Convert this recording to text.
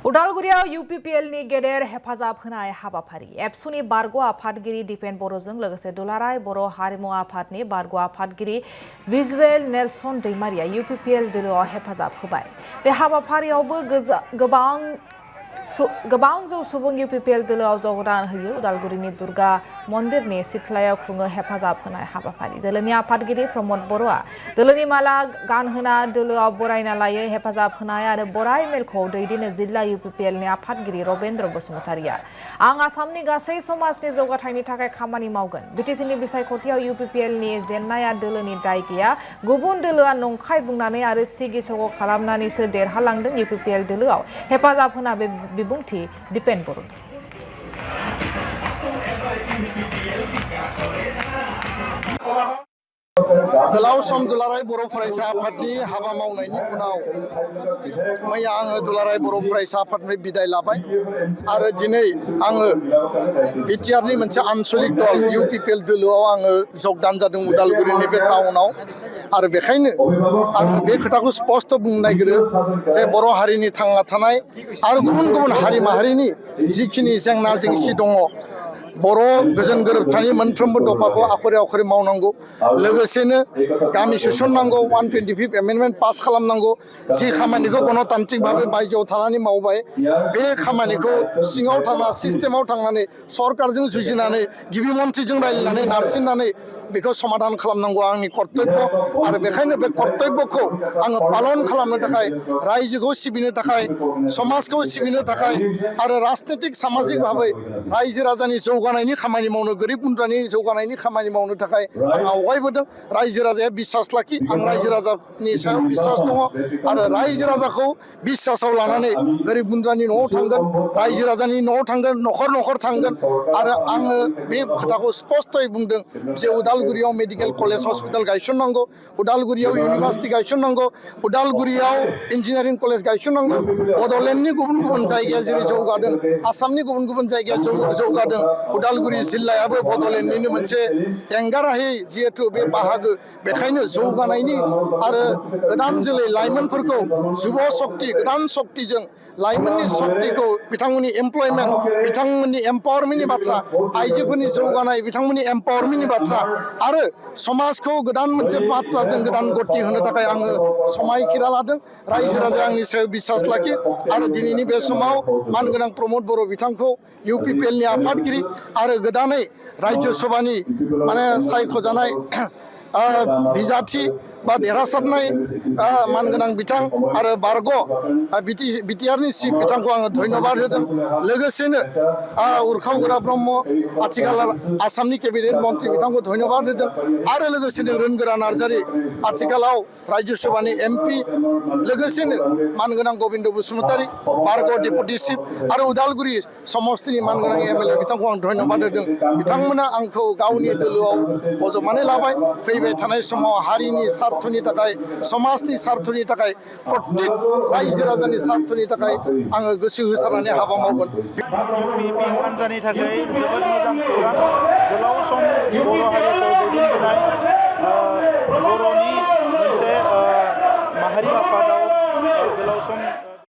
उदालगुरियाव UPPL नि गेदेर हेफाजाब होनाय हाबाफारि एबसुनि बारग' आफादगिरि दिपेन बर'जों लोगोसे दुलाराय बर' हारिमु आफादनि बारग' आफादगिरि भिजुएल नेल्सन दैमारिया UPPL दोलोआव हेफाजाब होबाय। बे हाबाफारियावबो गोबां जौ सुबुं UPPL दोलोआव जगदान होयो। उदालगुरिनि दुर्गा मन्दिरनि सिथ्लायाव खुङो हेफाजाब होनाय हाबाफारि। दोलोनि आफादगिरि प्रमद बर'आ दोलोनि माला गानहोना दोलोआव बरायना लायो। हेफाजाब होनाय आरो बराय मेलखौ दैदेनो जिल्ला UPPL नि आफादगिरि रबेन्द्र बसुमतारिया। आं आसामनि गासै समाजनि जौगाथायनि थाखाय खामानि मावगोन। बिटिसिनि बिसायख'थियाव UPPL नि जेननाया दोलोनि दाय गैया। गुबुन दोलोआ नंखाय बुंनानै आरो सिगि सग' खालामनानैसो देरहालांदों। UPPL दोलोआव हेफाजाब होना बे बिबुंथि दिपेन बर'नि। गोलाव सम दुलाराय बर' फरायसा आफादनि हाबा मावनायनि उनाव मैया आङो दुलाराय बर' फरायसा आफादनिफ्राय बिदाय लाबाय आरो दिनै आङो बिटिआरनि मोनसे आनसलिक दल UPPL दोलोआव आङो जगदान जादों उदालगुरिनि बे टाउनाव। आरो बेखायनो आङो बे खोथाखौ स्पष्ट बुंनो नागिरो जे बर' हारिनि थांना थानाय आरो गुबुन गुबुन हारि माहारिनि जिखिनि जेंना जेंसि दङ, बर' गोजोन गोरोबथानि मोनफ्रोमबो दफाखौ आखरे आखरे मावनांगौ। लोगोसेनो गामि सोसननांगौ, 125 एमेन्डमेन्ट पास खालामनांगौ। जि खामानिखौ गणतान्त्रिक भाबै बायजोआव थानानै मावबाय, बे खामानिखौ सिङाव थांना सिस्टेमाव थांनानै सरकारजों जुजिनानै गिबि मन्थ्रिजों रायज्लायनानै नारसिननानै बेखौ समाधान खालामनांगौ आंनि कर्तब्य। आरो बेखायनो बे कर्तब्यखौ आङो पालन खालामनो थाखाय, रायजोखौ सिबिनो थाखाय, समाजखौ सिबिनो थाखाय आरो राजनितिक सामाजिक भाबै रायजो राजानि जौगानायनि खामानि मावनो, गोरिब गुन्द्रानि जौगानायनि खामानि मावनो थाखाय आं आवगायबोदों। रायजो राजाया बिसास लाखि, आं रायजो राजानि सायाव बिसास दङ आरो रायजो राजाखौ बिसासाव लानानै गोरिब गुन्द्रानि न'आव थांगोन, रायजो राजानि न'आव थांगोन, न'खर न'खर थांगोन। आरो आङो बे खोथाखौ स्पष्टयै बुंदों जे उदालगुरियाव मेडिकेल कलेज हस्पिटाल गायसननांगौ, उदालगुरियाव इउनिभार्सिटि गायसननांगौ, उदालगुरियाव इन्जिनियारिं कलेज गायसननांगौ। बड'लेण्डनि गुबुन गुबुन जायगाया जेरै जौगादों, आसामनि गुबुन गुबुन जायगाया जौगादों, उदालगुरि जिल्लायाबो बड'लेण्डनिनो मोनसे एंगारहायै जिहेथु बे बाहागो। बेखायनो जौगानायनि आरो गोदान जोलै लाइमोनफोरखौ जुब शक्ति, गोदान शक्तिजों लाइमोननि शक्तिखौ, बिथांमोननि एमप्लयमेन्ट, बिथांमोननि एम्पावारमेन्टनि बाथ्रा, आइजोफोरनि जौगानाय, बिथांमोननि एम्पावारमेन्टनि बाथ्रा आरो समाजखौ गोदान मोनसे बाथ्राजों गोदान गति होनो थाखाय आङो समायखिरा लादों। रायजो राजाया आंनि सायाव बिसास लाखि आरो दिनैनि बे समाव मानगोनां प्रमद बर' बिथांखौ UPPL नि आफादगिरि आरो गोदानै राज्य सभानि सायख'जानाय बिजाथि बा देरहासारनाय मानगोनां बिथां आरो बारग' बिटिआरनि चिफ बिथांखौ आङो धन्यबाद होदों। लोगोसेनो उरखाव गोरा ब्रह्म, आथिखाल आसामनि केबिनेट मन्त्रि, बिथांखौ धन्यबाद होदों। आरो लोगोसेनो रोनगोरा नार्जारि, आथिखालाव राज्य सभानि MP, लोगोसेनो मानगोनां गबिन्द बसुमतारि, बारग' डेपुटि चिफ आरो उदालगुरि समस्तिनि मानगोनां MLA बिथांखौ आं धन्यबाद होदों। बिथांमोना आंखौ गावनि दोलोआव बजबनानै लाबाय। फैबाय थानाय समाव हारिनि स्वार्थनि थाखाय, समाजनि स्वार्थनि थाखाय, प्रत्येक रायजो राजानि स्वार्थनि थाखाय आङो गोसो होसारनानै हाबा मावगोन। UPPL हान्जानि थाखाय जोबोद मोजां खौरां। गोलाव सम बर' हारिखौ दैदेनबोनाय बर'नि मोनसे माहारि आफादाव गोलाव सम